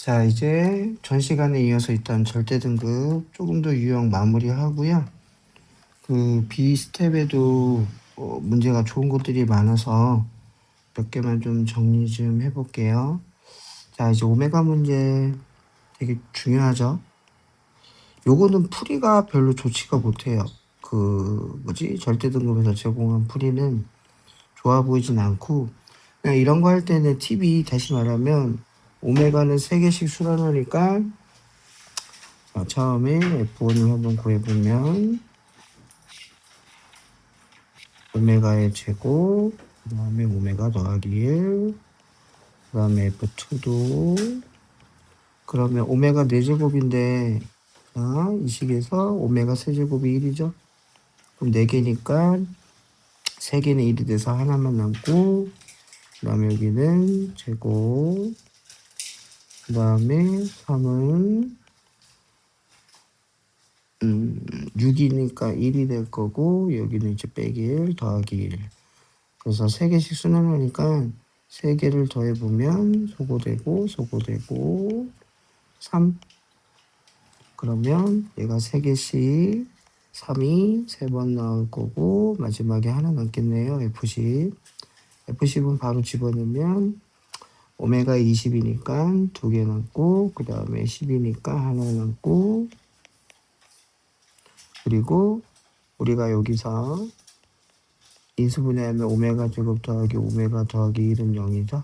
자, 이제 전 시간에 이어서 있던 절대 등급 조금 더 유형 마무리하고요. 그 B 스텝에도 문제가 좋은 것들이 많아서 몇 개만 좀 정리 좀 해볼게요. 자, 이제 오메가 문제 되게 중요하죠. 요거는 풀이가 별로 좋지가 못해요. 절대 등급에서 제공한 풀이는 좋아 보이진 않고, 그냥 이런 거 할 때는 팁이 다시 말하면 오메가는 3개씩 수렴하니까 처음에 F1을 한번 구해보면 오메가의 제곱, 그 다음에 오메가 더하기 1, 그 다음에 F2도 그러면 오메가 4제곱인데 이 식에서 오메가 세제곱이 1이죠. 그럼 4개니까 3개는 1이 돼서 하나만 남고, 그 다음에 여기는 제곱, 그 다음에 3은 6이니까 1이 될 거고, 여기는 이제 빼기 1 더하기 1. 그래서 3개씩 순환하니까 3개를 더해보면 소고되고 3. 그러면 얘가 3개씩 3이 3번 나올 거고, 마지막에 하나 남겠네요. F10. F10은 바로 집어넣으면 오메가 20이니까 2개 남고, 그 다음에 10이니까 하나 남고, 그리고 우리가 여기서 인수분해하면 오메가 제곱 더하기 오메가 더하기 1은 0이죠.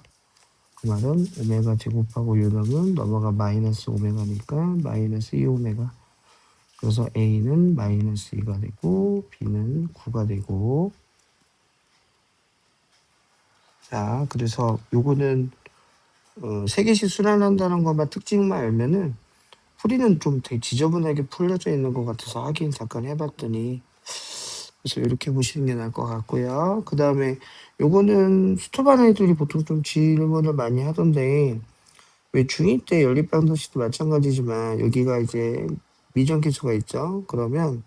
그 말은 오메가 제곱하고 요놈은 넘어가 마이너스 오메가니까 마이너스 2오메가. 그래서 A는 마이너스 2가 되고 B는 9가 되고. 자, 그래서 요거는 3개씩 순환한다는 것만 특징만 알면은 풀이는 좀 되게 지저분하게 풀려져 있는 것 같아서 확인 잠깐 해봤더니, 그래서 이렇게 보시는 게 나을 것 같고요. 그 다음에 요거는 수토반 애들이 보통 좀 질문을 많이 하던데, 왜 중2 때 연립방정식도 마찬가지지만 여기가 이제 미정계수가 있죠. 그러면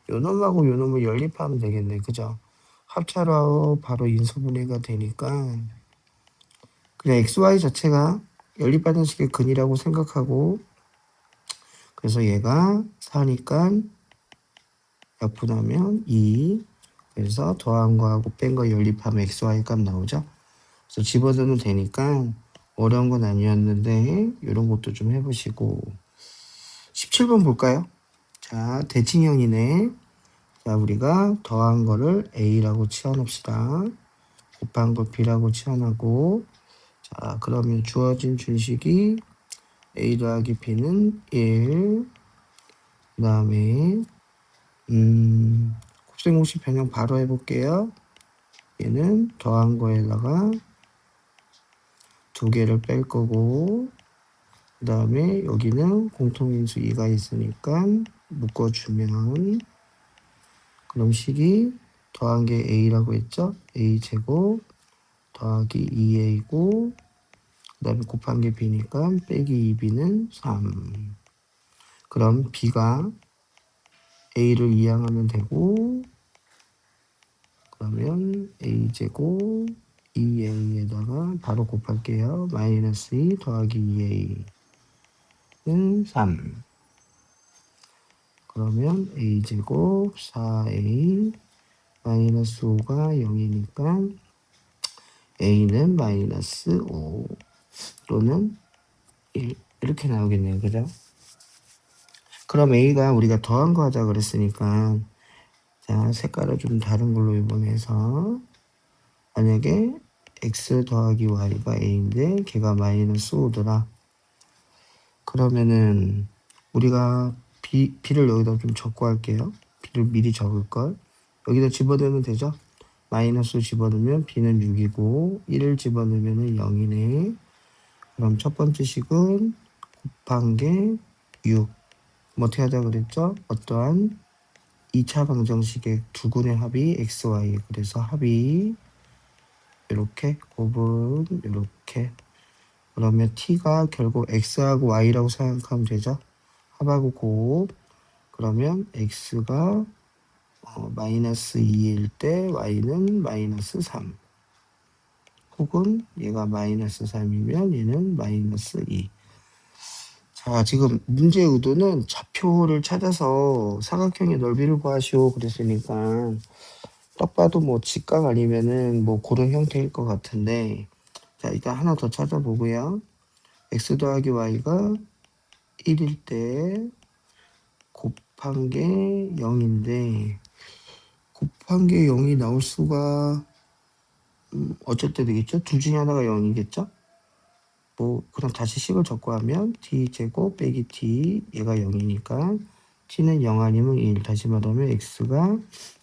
요놈하고 요놈을 연립하면 되겠네. 그죠? 합차로 바로 인수분해가 되니까 그냥 XY 자체가 연립방정식의 근이라고 생각하고, 그래서 얘가 4니까 약분하면 2, 그래서 더한 거하고 뺀 거 연립하면 XY 값 나오죠. 그래서 집어넣으면 되니까 어려운 건 아니었는데 이런 것도 좀 해보시고. 17번 볼까요? 자, 대칭형이네. 자, 우리가 더한 거를 A라고 치환합시다. 곱한 걸 B라고 치환하고, 자, 그러면 주어진 준식이 A 더하기 B는 1, 그 다음에 곱셈공식 변형 바로 해볼게요. 얘는 더한 거에다가 2개를 뺄 거고, 그 다음에 여기는 공통인수 2가 있으니까 묶어주면, 그럼 식이 더한 게 A라고 했죠? A제곱 더하기 2A고, 그 다음에 곱한 게 B니까 빼기 2B는 3. 그럼 B가 A를 이항하면 되고, 그러면 A제곱 2A에다가 바로 곱할게요. 마이너스 2 더하기 2A는 3. 그러면 A제곱 4A 마이너스 5가 0이니까 A는 마이너스 5 또는 1 이렇게 나오겠네요. 그죠? 그럼 A가 우리가 더한 거 하자 그랬으니까, 자, 색깔을 좀 다른 걸로 이번에 해서, 만약에 X 더하기 Y가 A인데 걔가 마이너스 5더라. 그러면은 우리가 B를 여기다 좀 적고 할게요. B를 미리 적을걸. 여기다 집어넣으면 되죠? 마이너스 집어넣으면 B는 6이고 1을 집어넣으면 0이네. 그럼 첫 번째 식은 곱한 게 6. 어떻게 하자 그랬죠? 어떠한 2차 방정식의 두 군의 합이 XY. 그래서 합이 이렇게 곱은 이렇게. 그러면 T가 결국 X하고 Y라고 생각하면 되죠? 합하고 곱. 그러면 X가 마이너스 2일 때 Y는 마이너스 3. 혹은 얘가 마이너스 3이면 얘는 마이너스 2. 자, 지금 문제의 의도는 좌표를 찾아서 사각형의 넓이를 구하시오 그랬으니까 딱 봐도 뭐 직각 아니면은 뭐 그런 형태일 것 같은데, 자, 일단 하나 더 찾아보고요. x 더하기 y가 1일 때 곱한 게 0인데, 곱한 게 0이 나올 수가 어쩔 때 되겠죠? 둘 중에 하나가 0이겠죠? 뭐 그럼 다시 식을 적고 하면 t제곱 빼기 t, 얘가 0이니까 t는 0 아니면 1. 다시 말하면 x가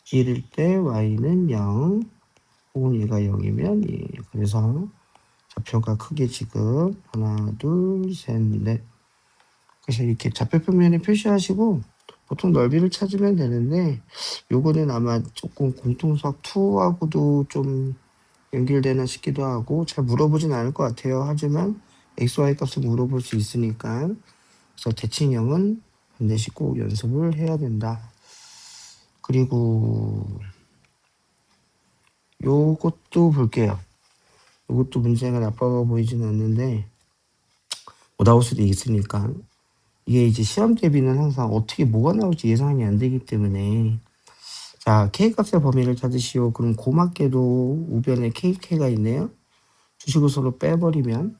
1일 때 y는 0, 혹은 얘가 0이면 1. 그래서 좌표가 크게 지금 하나, 둘, 셋, 넷. 그래서 이렇게 좌표 표면에 표시하시고 보통 넓이를 찾으면 되는데, 요거는 아마 조금 공통수학 2하고도 좀 연결되나 싶기도 하고 잘 물어보진 않을 것 같아요. 하지만 XY 값을 물어볼 수 있으니까, 그래서 대칭형은 반드시 꼭 연습을 해야 된다. 그리고 요것도 볼게요. 요것도 문제가 나빠가 보이진 않는데 뭐 나올 수도 있으니까, 이게 이제 시험 대비는 항상 어떻게 뭐가 나올지 예상이 안 되기 때문에, 자, K값의 범위를 찾으시오. 그럼 고맙게도 우변에 KK가 있네요. 주식을 서로 빼버리면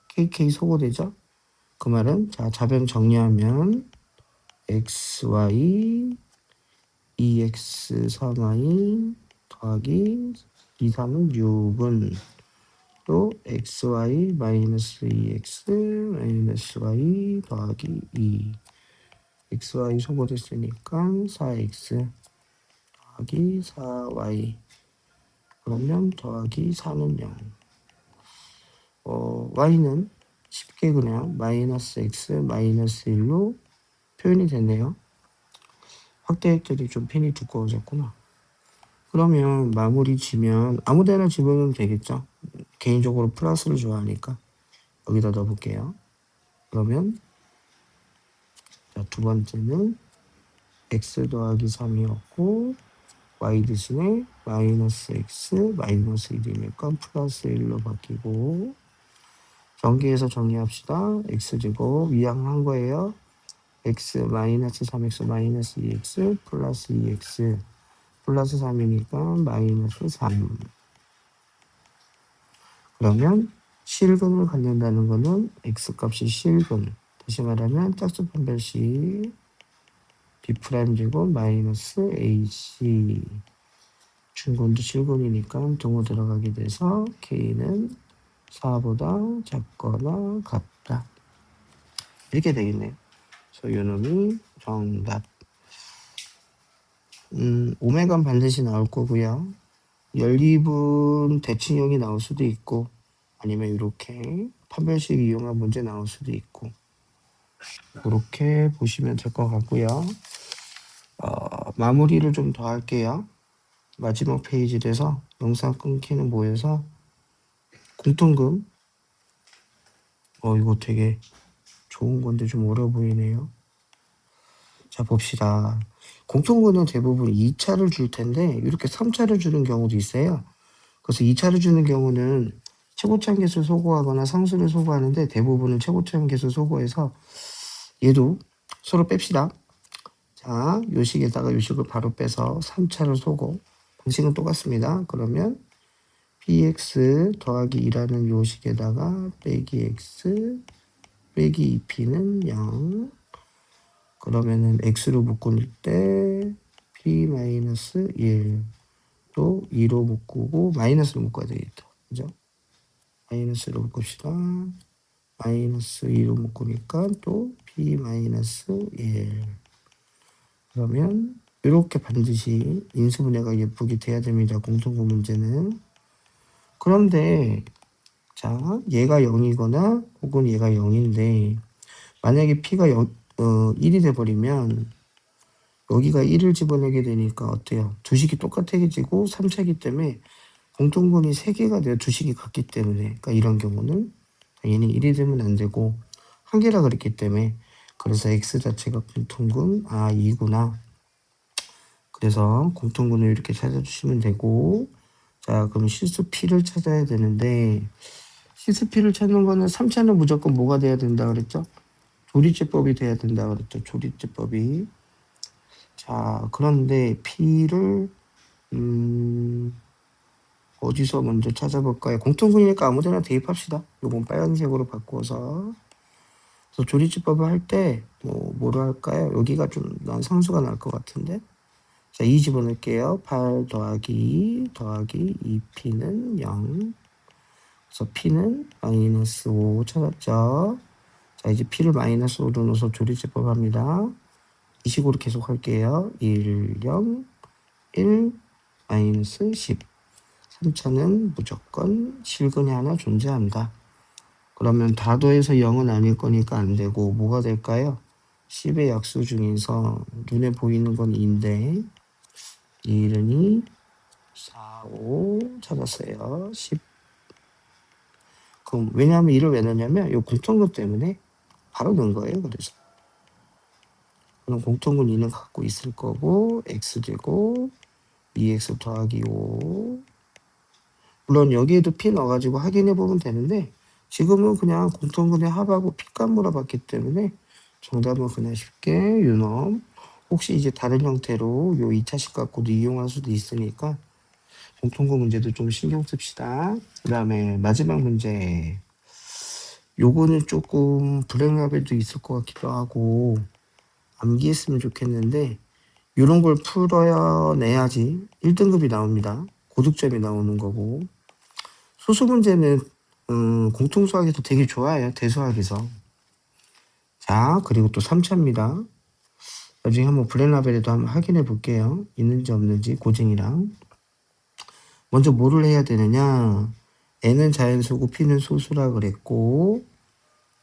KK 소거되죠. 그 말은, 자, 좌변 정리하면 XY 2X 3Y 더하기 2, 3은 6은 또 XY 마이너스 2X 마이너스 Y 더하기 2, XY 소거됐으니까 4X 더하기 4Y, 그러면 더하기 4는 0. Y는 쉽게 그냥 마이너스 X 마이너스 1로 표현이 되네요. 확대획들이 좀 펜이 두꺼워졌구나. 그러면 마무리 지면 아무데나 집어넣으면 되겠죠. 개인적으로 플러스를 좋아하니까 여기다 넣어볼게요. 그러면 자, 두 번째는 x 더하기 3이었고 y 대신에 마이너스 x 마이너스 1이니까 플러스 1로 바뀌고, 전기에서 정리합시다. x제곱 이항한 거예요. x 마이너스 3x 마이너스 2x 플러스 2x 플러스 3이니까 마이너스 3. 그러면 실근을 갖는다는 거는 x값이 실근, 다시 말하면 짝수 판별식 b' 제곱 마이너스 ac, 중근도 실근이니까 동호 들어가게 돼서 k는 4보다 작거나 같다. 이렇게 되겠네요. 그래서 요놈이 정답. 오메가는 반드시 나올 거고요. 연립은 대칭형이 나올 수도 있고, 아니면 이렇게 판별식 이용한 문제 나올 수도 있고, 그렇게 보시면 될 것 같고요. 마무리를 좀 더 할게요. 마지막 페이지 돼서 영상 끊기는 모여서 공통금, 이거 되게 좋은 건데 좀 어려 보이네요. 자, 봅시다. 공통금은 대부분 2차를 줄 텐데 이렇게 3차를 주는 경우도 있어요. 그래서 2차를 주는 경우는 최고차함계수 소거하거나 상수를 소거하는데, 대부분은 최고차함계수 소거해서 얘도 서로 뺍시다. 자, 요식에다가 요식을 바로 빼서 3차를 소거. 방식은 똑같습니다. 그러면 px 더하기 2라는 요식에다가 빼기 x 빼기 2p는 0. 그러면은 x로 묶을 때 p-1 또 2로 묶고 마이너스로 묶어야 되겠다. 그죠? 마이너스로 묶읍시다. 마이너스 2로 묶으니까 또 p-1. 그러면 이렇게 반드시 인수분해가 예쁘게 돼야 됩니다. 공통분 문제는. 그런데 자, 얘가 0이거나 혹은 얘가 0인데 만약에 p가 1이 돼버리면 여기가 1을 집어내게 되니까 어때요? 두 식이 똑같아지고 3차이기 때문에 공통분이 3개가 돼요. 두 식이 같기 때문에. 그러니까 이런 경우는 당연히 1이 되면 안 되고 1개라 그랬기 때문에, 그래서 x 자체가 공통분 2구나. 그래서 공통분을 이렇게 찾아주시면 되고, 자, 그럼 실수 p를 찾아야 되는데, 실수 p를 찾는 거는 3차는 무조건 뭐가 돼야 된다 그랬죠? 조리제법이 돼야 된다 그랬죠. 조리제법이. 자, 그런데 P를 어디서 먼저 찾아볼까요? 공통분이니까 아무데나 대입합시다. 요건 빨간색으로 바꿔서. 그래서 조리제법을 할 때 뭐로 할까요? 여기가 좀 난 상수가 날 것 같은데. 자, 2 집어넣을게요. 8 더하기 2P는 0. 그래서 P는 마이너스 5 찾았죠. 자, 이제 P를 마이너스 5로 넣어서 조리제법 합니다. 이 식으로 계속 할게요. 1, 0, 1, 마이너스 10. 3차는 무조건 실근이 하나 존재한다. 그러면 다 더해서 0은 아닐 거니까 안 되고 뭐가 될까요? 10의 약수 중에서 눈에 보이는 건 2인데 1은 2, 4, 5 찾았어요. 10. 그럼 왜냐하면 2를 왜 넣냐면 이 공통분 때문에 바로 넣은 거예요. 그래서 그럼 공통분 2는 갖고 있을 거고 x제곱 2x 더하기 5. 물론 여기에도 p 넣어가지고 확인해 보면 되는데 지금은 그냥 공통분의 합하고 p값 물어봤기 때문에 정답은 그냥 쉽게 유넘. 혹시 이제 다른 형태로 요 2차식 갖고도 이용할 수도 있으니까 공통분 문제도 좀 신경 씁시다. 그 다음에 마지막 문제. 요거는 조금 불행합에도 있을 것 같기도 하고 암기했으면 좋겠는데 이런 걸 풀어내야지 1등급이 나옵니다. 고득점이 나오는 거고 소수 문제는 공통수학에서 되게 좋아해요. 대수학에서. 자, 그리고 또 3차입니다. 나중에 한번 블랙라벨에도 한번 확인해 볼게요. 있는지 없는지 고증이랑. 먼저 뭐를 해야 되느냐. N은 자연수고 P는 소수라 그랬고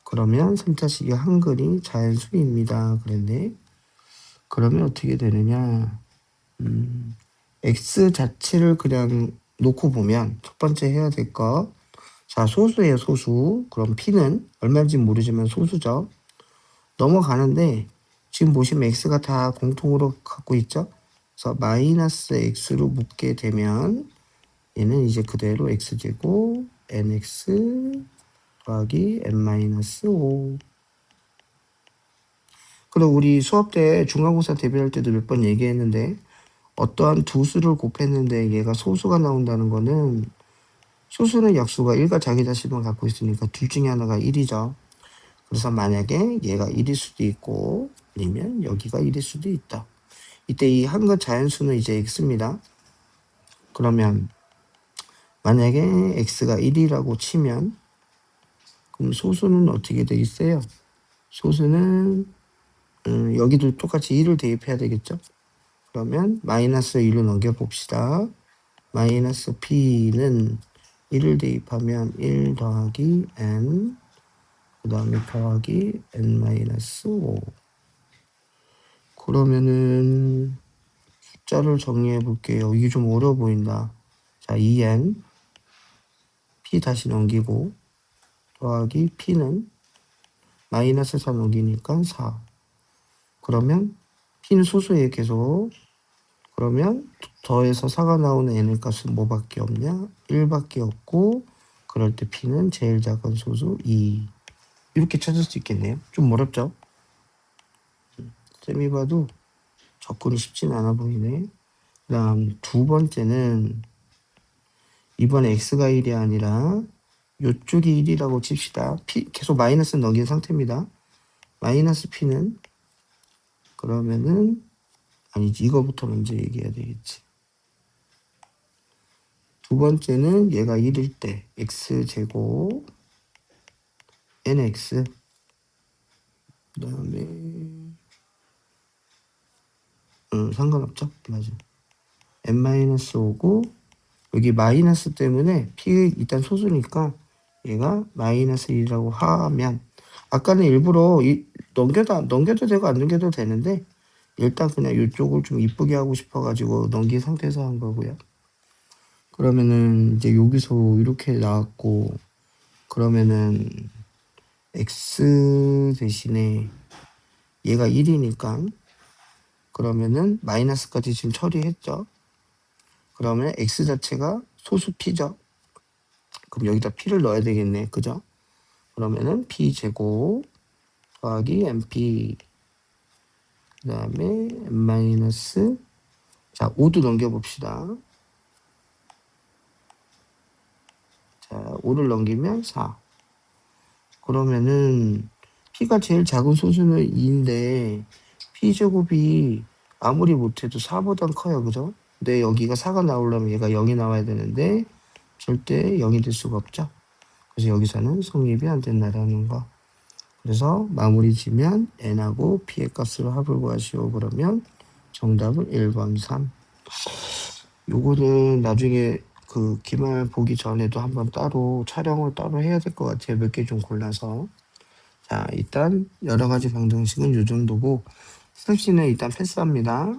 그러면 3차식이 한글이 자연수입니다. 그랬네. 그러면 어떻게 되느냐. X 자체를 그냥 놓고 보면 첫 번째 해야 될 거. 자, 소수예요, 소수. 그럼 P는 얼마인지 모르지만 소수죠. 넘어가는데 지금 보시면 X가 다 공통으로 갖고 있죠. 그래서 마이너스 X로 묶게 되면 얘는 이제 그대로 X제곱 NX 더하기 N-5. 그럼 우리 수업 때 중간고사 대비할 때도 몇 번 얘기했는데 어떠한 두 수를 곱했는데 얘가 소수가 나온다는 거는 소수는 약수가 1과 자기 자신을 갖고 있으니까 둘 중에 하나가 1이죠. 그래서 만약에 얘가 1일 수도 있고 아니면 여기가 1일 수도 있다. 이때 이 한글 자연수는 이제 x입니다. 그러면 만약에 x가 1이라고 치면 그럼 소수는 어떻게 되겠어요? 소수는 여기도 똑같이 1을 대입해야 되겠죠? 그러면 마이너스 1로 넘겨봅시다. 마이너스 p는 1을 대입하면 1 더하기 n 그 다음에 더하기 n-5. 그러면은 숫자를 정리해 볼게요. 이게 좀 어려워 보인다. 자, 2n p 다시 넘기고 더하기 p는 마이너스 4 넘기니까 4. 그러면 p는 소수예요. 계속. 그러면 더해서 4가 나오는 n의 값은 뭐밖에 없냐? 1밖에 없고 그럴 때 p는 제일 작은 소수 2. 이렇게 찾을 수 있겠네요. 좀 어렵죠? 쌤이 봐도 접근이 쉽진 않아 보이네. 그 다음 두 번째는 이번에 x가 1이 아니라 요쪽이 1이라고 칩시다. p 계속 마이너스 넣긴 상태입니다. 마이너스 p는 그러면은 아니지 이거부터 먼저 얘기해야 되겠지. 두 번째는 얘가 1일 때 x제곱 nx 그 다음에 상관없죠? 맞아. n-5고 여기 마이너스 때문에 p 일단 소수니까 얘가 마이너스 1이라고 하면 아까는 일부러 넘겨도 되고 안 넘겨도 되는데 일단 그냥 이쪽을 좀 이쁘게 하고 싶어가지고 넘긴 상태에서 한 거고요. 그러면은 이제 여기서 이렇게 나왔고 그러면은 x 대신에 얘가 1이니까 그러면은 마이너스까지 지금 처리했죠. 그러면 x 자체가 소수 p죠. 그럼 여기다 p를 넣어야 되겠네. 그죠? 그러면은 p 제곱 더하기 np 그 다음에 n 마이너스 자 5도 넘겨봅시다. 자 5를 넘기면 4. 그러면은 p가 제일 작은 소수는 2인데 p제곱이 아무리 못해도 4보단 커요. 그죠? 근데 여기가 4가 나오려면 얘가 0이 나와야 되는데 절대 0이 될 수가 없죠. 그래서 여기서는 성립이 안 된다라는 거. 그래서 마무리 지면 n하고 p의 값을 합을 구하시오. 그러면 정답은 1번 3. 요거는 나중에 그 기말 보기 전에도 한번 따로 촬영을 따로 해야 될 것 같아요. 몇 개 좀 골라서. 자, 일단 여러 가지 방정식은 요 정도고 스텝 C는 일단 패스합니다.